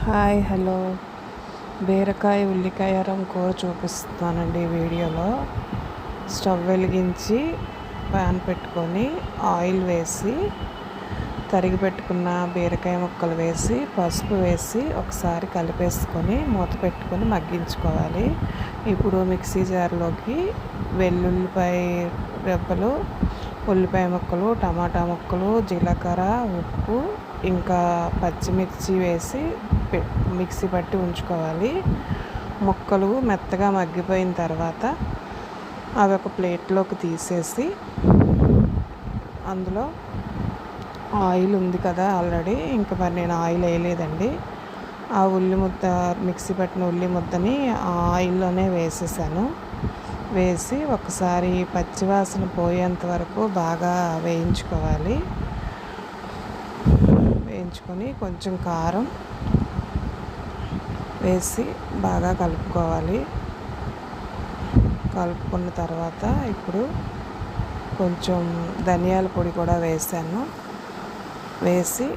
Hi hello బీరకాయ ఉల్లికాయ కూర చూపిస్తున్నానండి ఈ వీడియోలో. స్టవ్ వెలిగించి ప్యాన్ పెట్టుకొని ఆయిల్ వేసి తరిగి పెట్టుకున్న బీరకాయ ముక్కలు వేసి పసుపు వేసి ఒకసారి కలిపేసుకొని మూత పెట్టుకొని మగ్గించుకోవాలి. ఇప్పుడు మిక్సీ జార్లోకి వెల్లుల్లిపాయ రెబ్బలు, ఉల్లిపాయ ముక్కలు, టమాటా ముక్కలు, జీలకర్ర, ఉప్పు, ఇంకా పచ్చిమిర్చి వేసి మిక్సీ పట్టి ఉంచుకోవాలి. ముక్కలు మెత్తగా మగ్గిపోయిన తర్వాత అవి ఒక ప్లేట్లోకి తీసేసి అందులో ఆయిల్ ఉంది కదా ఆల్రెడీ, ఇంకా మరి నేను ఆయిల్ వేయలేదండి. ఆ ఉల్లి ముద్ద, మిక్సీ పట్టిన ఉల్లి ముద్దని ఆ ఆయిల్లోనే వేసేసాను. వేసి ఒకసారి పచ్చివాసన పోయేంత వరకు బాగా వేయించుకోవాలి. వేయించుకొని కొంచెం కారం వేసి బాగా కలుపుకోవాలి. కలుపుకున్న తర్వాత ఇప్పుడు కొంచెం ధనియాల పొడి కూడా వేసాను. వేసి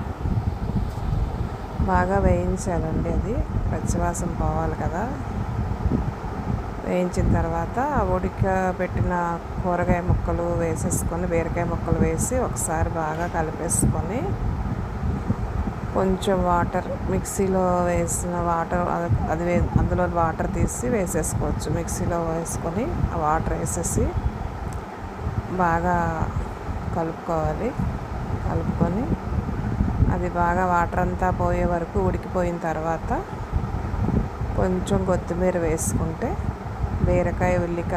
బాగా వేయించాలండి, అది పచ్చివాసన పోవాలి కదా. వేయించిన తర్వాత ఉడకబెట్టిన కూరగాయ ముక్కలు వేసేసుకొని, బీరకాయ ముక్కలు వేసి ఒకసారి బాగా కలిపేసుకొని కొంచెం వాటర్, మిక్సీలో వేసిన వాటర్ అది అందులో వాటర్ తీసి వేసేసుకోవచ్చు. మిక్సీలో వేసుకొని ఆ వాటర్ వేసేసి బాగా కలుపుకోవాలి. కలుపుకొని అది బాగా వాటర్ అంతా పోయే వరకు ఉడికిపోయిన తర్వాత కొంచెం కొత్తిమీర వేసుకుంటే బీరకాయ ఉల్లికాయ